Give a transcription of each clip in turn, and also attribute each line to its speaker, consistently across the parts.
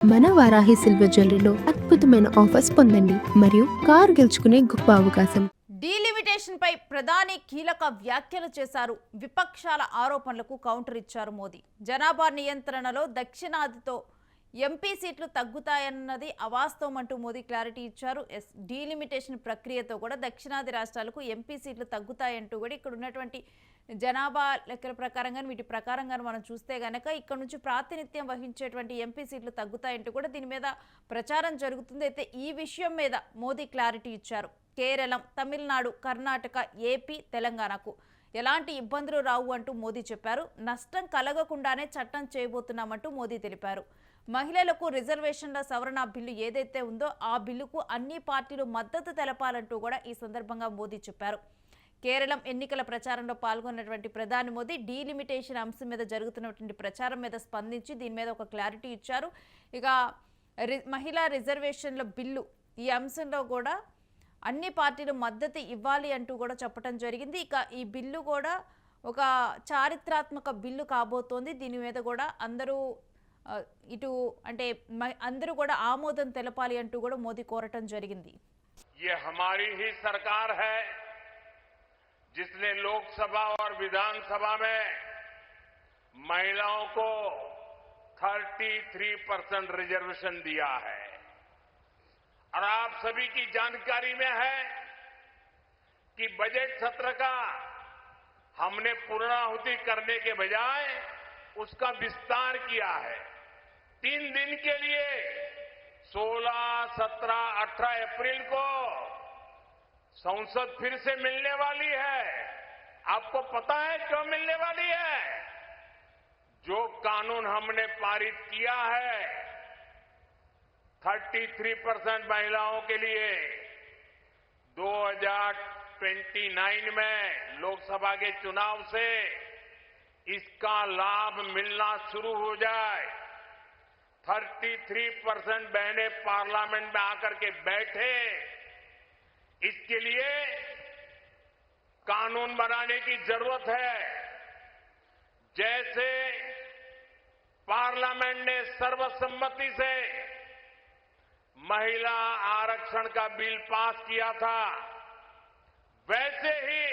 Speaker 1: మన వారాహి సిల్వర్ జ్యువెలరీలో అద్భుతమైన ఆఫర్స్ పొందండి మరియు కార్ గెలుచుకునే గొప్ప అవకాశం.
Speaker 2: డీలిమిటేషన్ పై ప్రధాని కీలక వ్యాఖ్యలు చేశారు. విపక్షాల ఆరోపణలకు కౌంటర్ ఇచ్చారు మోదీ. జనాభా నియంత్రణలో దక్షిణాదితో ఎంపీ సీట్లు తగ్గుతాయన్నది అవాస్తవం అంటూ మోదీ క్లారిటీ ఇచ్చారు. డీలిమిటేషన్ ప్రక్రియతో కూడా దక్షిణాది రాష్ట్రాలకు ఎంపీ సీట్లు తగ్గుతాయంటూ కూడా ఇక్కడ ఉన్నటువంటి జనాభా లెక్కల ప్రకారంగా వీటి ప్రకారంగా మనం చూస్తే గనక ఇక్కడ నుంచి ప్రాతినిధ్యం వహించేటువంటి ఎంపీ సీట్లు తగ్గుతాయంటూ కూడా దీని మీద ప్రచారం జరుగుతుంది. అయితే ఈ విషయం మీద మోదీ క్లారిటీ ఇచ్చారు. కేరళం, తమిళనాడు, కర్ణాటక, ఏపీ, తెలంగాణకు ఎలాంటి ఇబ్బందులు రావు అంటూ మోదీ చెప్పారు. నష్టం కలగకుండానే చట్టం చేయబోతున్నామంటూ మోదీ తెలిపారు. మహిళలకు రిజర్వేషన్ల సవరణ బిల్లు ఏదైతే ఉందో ఆ బిల్లుకు అన్ని పార్టీలు మద్దతు తెలపాలంటూ కూడా ఈ సందర్భంగా మోదీ చెప్పారు. కేరళం ఎన్నికల ప్రచారంలో పాల్గొన్నటువంటి ప్రధాని మోదీ డీలిమిటేషన్ అంశం మీద జరుగుతున్నటువంటి ప్రచారం మీద స్పందించి దీని మీద ఒక క్లారిటీ ఇచ్చారు. ఇక మహిళా రిజర్వేషన్ల బిల్లు ఈ అంశంలో కూడా అన్ని పార్టీలు మద్దతు ఇవ్వాలి అంటూ కూడా చెప్పడం జరిగింది. ఇక ఈ బిల్లు కూడా ఒక చారిత్రాత్మక బిల్లు కాబోతోంది. దీని మీద కూడా అందరూ ఇటు అంటే అందరూ కూడా ఆమోదం తెలపాలి అంటూ కూడా మోదీ కోరటం జరిగింది.
Speaker 3: ये हमारी ही सरकार है जिसने लोकसभा और विधानसभा में महिलाओं को 33% रिजर्वेशन दिया है और आप सभी की जानकारी में है कि बजट सत्र का हमने पूर्णाहुति करने के बजाय उसका विस्तार किया है। 3 दिन के लिए 16, 17, 18 अप्रैल को संसद फिर से मिलने वाली है। आपको पता है क्यों मिलने वाली है? जो कानून हमने पारित किया है 33% महिलाओं के लिए 2029 में लोकसभा के चुनाव से इसका लाभ मिलना शुरू हो जाए। 33% बहनें पार्लियामेंट में आकर के बैठे, इसके लिए कानून बनाने की जरूरत है। जैसे पार्लियामेंट ने सर्वसम्मति से महिला आरक्षण का बिल पास किया था, वैसे ही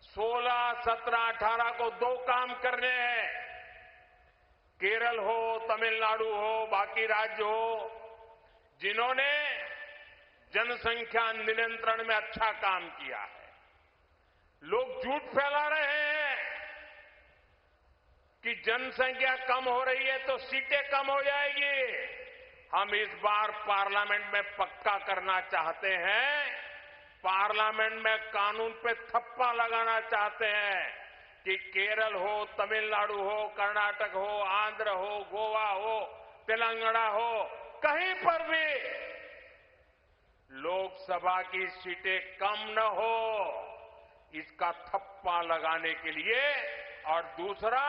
Speaker 3: 16, 17, 18 को 2 काम करने हैं। केरल हो, तमिलनाडु हो, बाकी राज्य हो, जिन्होंने जनसंख्या नियंत्रण में अच्छा काम किया है। लोग झूठ फैला रहे हैं कि जनसंख्या कम हो रही है तो सीटें कम हो जाएगी। हम इस बार पार्लियामेंट में पक्का करना चाहते हैं, पार्लियामेंट में कानून पे थप्पा लगाना चाहते हैं कि केरल हो, तमिलनाडु हो, कर्नाटक हो, आंध्र हो, गोवा हो, तेलंगाना हो, कहीं पर भी लोकसभा की सीटें कम न हो, इसका थप्पा लगाने के लिए। और दूसरा,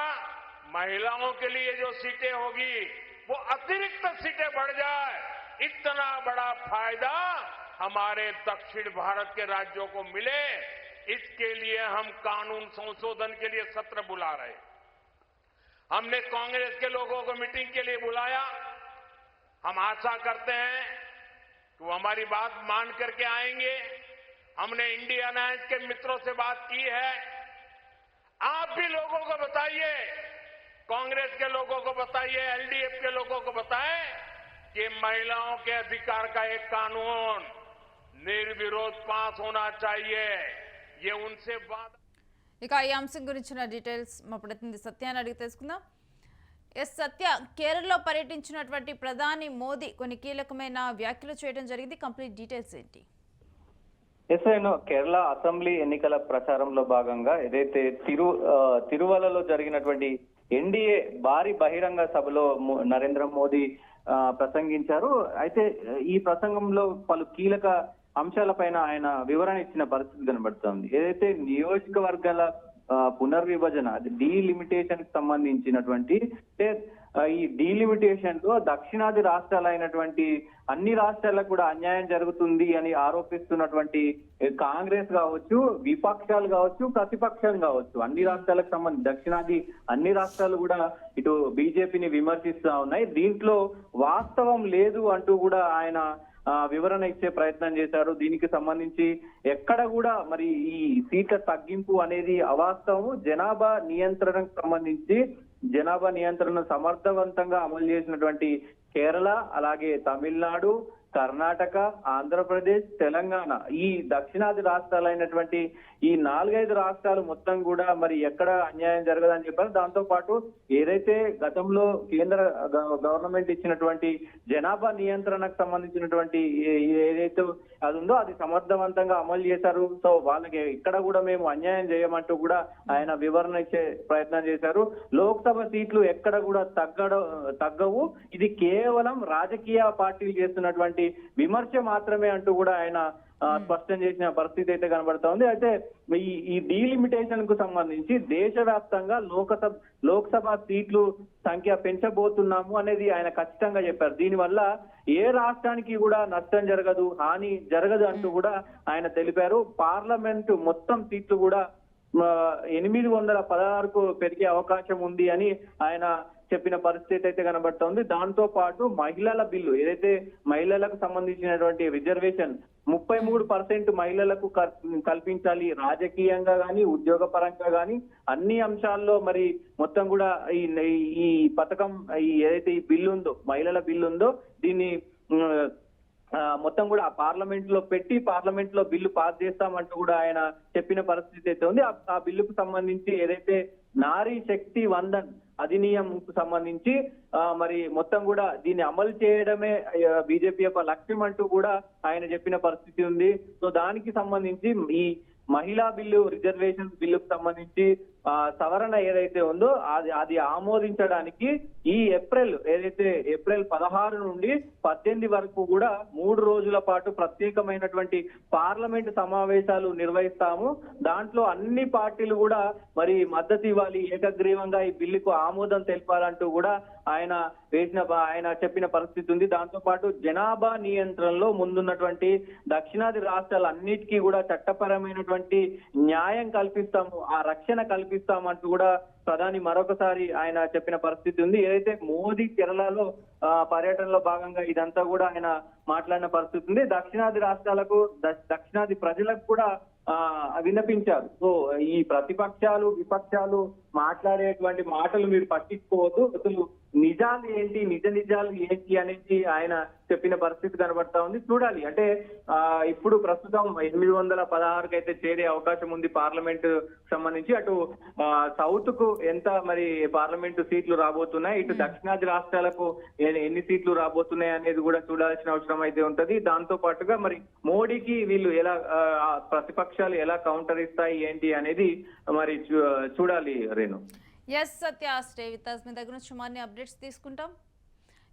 Speaker 3: महिलाओं के लिए जो सीटें होगी वो अतिरिक्त सीटें बढ़ जाए, इतना बड़ा फायदा हमारे दक्षिण भारत के राज्यों को मिले, इसके लिए हम कानून संशोधन के लिए सत्र बुला रहे। हमने कांग्रेस के लोगों को मीटिंग के लिए बुलाया। हम आशा करते हैं कि वो हमारी बात मान करके आएंगे। हमने इंडिया अलायंस के मित्रों से बात की है। आप भी लोगों को बताइए, कांग्रेस के लोगों को बताइए, एलडीएफ के लोगों को बताएं कि महिलाओं के अधिकार का एक कानून निर्विरोध पास होना चाहिए। ये उनसे बात।
Speaker 2: ఇక ఈ అంశం గురించిన డీటెయిల్స్ మా ప్రతినిధి సత్యాన్ని అడిగి తెలుసుకుందాం. సత్య, కేరళలో పర్యటించినటువంటి ప్రధాని మోదీ కొన్ని కీలకమైన వ్యాఖ్యలు చేయడం జరిగింది. కంప్లీట్ డీటెయిల్స్ ఏంటి?
Speaker 4: కేరళ అసెంబ్లీ ఎన్నికల ప్రచారంలో భాగంగా ఏదైతే తిరువలలో జరిగినటువంటి ఎన్డీఏ భారీ బహిరంగ సభలో నరేంద్ర మోదీ ప్రసంగించారు. అయితే ఈ ప్రసంగంలో పలు కీలక అంశాలపైన ఆయన వివరణ ఇచ్చిన పరిస్థితి కనబడుతోంది. ఏదైతే నియోజకవర్గాల పునర్విభజన, అది డీలిమిటేషన్ కి సంబంధించినటువంటి ఈ డీలిమిటేషన్ లో దక్షిణాది రాష్ట్రాలైనటువంటి అన్ని రాష్ట్రాలకు కూడా అన్యాయం జరుగుతుంది అని ఆరోపిస్తున్నటువంటి కాంగ్రెస్ కావచ్చు, విపక్షాలు కావచ్చు, ప్రతిపక్షం కావచ్చు, అన్ని రాష్ట్రాలకు సంబంధించి దక్షిణాది అన్ని రాష్ట్రాలు కూడా ఇటు బీజేపీని విమర్శిస్తా ఉన్నాయి. దీంట్లో వాస్తవం లేదు అంటూ కూడా ఆయన వివరణ ఇచ్చే ప్రయత్నం చేశారు. దీనికి సంబంధించి ఎక్కడ కూడా మరి ఈ సీట్ల తగ్గింపు అనేది అవాస్తవము. జనాభా నియంత్రణకు సంబంధించి జనాభా నియంత్రణ సమర్థవంతంగా అమలు చేసినటువంటి కేరళ, అలాగే తమిళనాడు, కర్ణాటక, ఆంధ్రప్రదేశ్, తెలంగాణ ఈ దక్షిణాది రాష్ట్రాలైనటువంటి ఈ 4-5 రాష్ట్రాలు మొత్తం కూడా మరి ఎక్కడ అన్యాయం జరగదని చెప్పారు. దాంతో పాటు ఏదైతే గతంలో కేంద్ర గవర్నమెంట్ ఇచ్చినటువంటి జనాభా నియంత్రణకు సంబంధించినటువంటి ఏదైతే అది ఉందో అది సమర్థవంతంగా అమలు చేశారు. సో వాళ్ళకి ఇక్కడ కూడా మేము అన్యాయం చేయమంటూ కూడా ఆయన వివరణ ఇచ్చే ప్రయత్నం చేశారు. లోక్సభ సీట్లు ఎక్కడ కూడా తగ్గవు, ఇది కేవలం రాజకీయ పార్టీలు చేస్తున్నటువంటి విమర్శ మాత్రమే అంటూ కూడా ఆయన స్పష్టం చేసిన పరిస్థితి అయితే కనబడతా ఉంది. అయితే ఈ డీలిమిటేషన్ కు సంబంధించి దేశవ్యాప్తంగా లోక్సభ సీట్లు సంఖ్య పెంచబోతున్నాము అనేది ఆయన ఖచ్చితంగా చెప్పారు. దీనివల్ల ఏ రాష్ట్రానికి కూడా నష్టం జరగదు, హాని జరగదు అంటూ కూడా ఆయన తెలిపారు. పార్లమెంటు మొత్తం సీట్లు కూడా 816కు పెరిగే అవకాశం ఉంది అని ఆయన చెప్పిన పరిస్థితి అయితే కనబడుతోంది. దాంతో పాటు మహిళల బిల్లు ఏదైతే మహిళలకు సంబంధించినటువంటి రిజర్వేషన్ 33% మహిళలకు కల్పించాలి, రాజకీయంగా గాని ఉద్యోగ పరంగా గాని అన్ని అంశాల్లో మరి మొత్తం కూడా ఈ పథకం ఏదైతే ఈ బిల్లు ఉందో మహిళల బిల్లు ఉందో దీన్ని మొత్తం కూడా పార్లమెంట్ లో పెట్టి పార్లమెంట్ లో బిల్లు పాస్ చేస్తామంటూ కూడా ఆయన చెప్పిన పరిస్థితి అయితే ఉంది. ఆ బిల్లుకు సంబంధించి ఏదైతే నారీ శక్తి వందన్ అధినియం సంబంధించి మరి మొత్తం కూడా దీన్ని అమలు చేయడమే బీజేపీ యొక్క లక్ష్యం అంటూ కూడా ఆయన చెప్పిన పరిస్థితి ఉంది. సో దానికి సంబంధించి ఈ మహిళా బిల్లు రిజర్వేషన్ బిల్లుకు సంబంధించి సవరణ ఏదైతే ఉందో అది ఆమోదించడానికి ఈ ఏప్రిల్ 16 నుండి 18 వరకు కూడా 3 రోజుల పాటు ప్రత్యేకమైనటువంటి పార్లమెంట్ సమావేశాలు నిర్వహిస్తాము. దాంట్లో అన్ని పార్టీలు కూడా మరి మద్దతు ఇవ్వాలి, ఏకగ్రీవంగా ఈ బిల్లుకు ఆమోదం తెలపాలంటూ కూడా ఆయన చెప్పిన పరిస్థితి ఉంది. దాంతో పాటు జనాభా నియంత్రణలో ముందున్నటువంటి దక్షిణాది రాష్ట్రాలన్నిటికీ కూడా చట్టపరమైనటువంటి న్యాయం కల్పిస్తాము, ఆ రక్షణ కల్పిస్తామంటూ కూడా ప్రధాని మరొకసారి ఆయన చెప్పిన పరిస్థితి ఉంది. ఏదైతే మోదీ కేరళలో పర్యటనలో భాగంగా ఇదంతా కూడా ఆయన మాట్లాడిన పరిస్థితి ఉంది. దక్షిణాది రాష్ట్రాలకు దక్షిణాది ప్రజలకు కూడా విన్నపించారు. సో ఈ ప్రతిపక్షాలు విపక్షాలు మాట్లాడేటువంటి మాటలు మీరు పట్టించుకోవద్దు, అసలు నిజాలు ఏంటి, నిజాలు ఏంటి అనేది ఆయన చెప్పిన పరిస్థితి కనబడతా ఉంది. చూడాలి అంటే ఇప్పుడు ప్రస్తుతం 816కి అయితే చేరే అవకాశం ఉంది పార్లమెంట్ సంబంధించి. అటు సౌత్ కు ఎంత మరి పార్లమెంటు సీట్లు రాబోతున్నాయి, ఇటు దక్షిణాది రాష్ట్రాలకు ఎన్ని సీట్లు రాబోతున్నాయి అనేది కూడా చూడాల్సిన అవసరం అయితే ఉంటది. దాంతో పాటుగా మరి మోడీకి వీళ్ళు ఎలా ప్రతిపక్షాలు ఎలా కౌంటర్ ఇస్తాయి ఏంటి అనేది మరి చూడాలి. Renu
Speaker 2: S Satya, stay with us. మీ దగ్గర నుంచి మరిన్ని అప్డేట్స్ తీసుకుంటాం.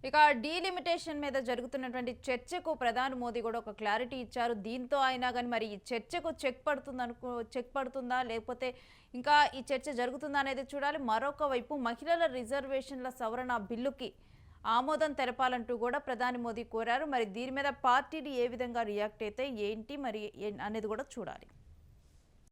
Speaker 2: ఇక డీలిమిటేషన్ మీద జరుగుతున్నటువంటి చర్చకు ప్రధాని మోదీ కూడా ఒక క్లారిటీ ఇచ్చారు. దీంతో అయినా కానీ మరి ఈ చర్చకు చెక్ పడుతుందా లేకపోతే ఇంకా ఈ చర్చ జరుగుతుందా అనేది చూడాలి. మరొక వైపు మహిళల రిజర్వేషన్ల సవరణ బిల్లుకి ఆమోదం తెలపాలంటూ కూడా ప్రధాని మోదీ కోరారు. మరి దీని మీద పార్టీలు ఏ విధంగా రియాక్ట్ అయితే ఏంటి మరి అనేది కూడా చూడాలి.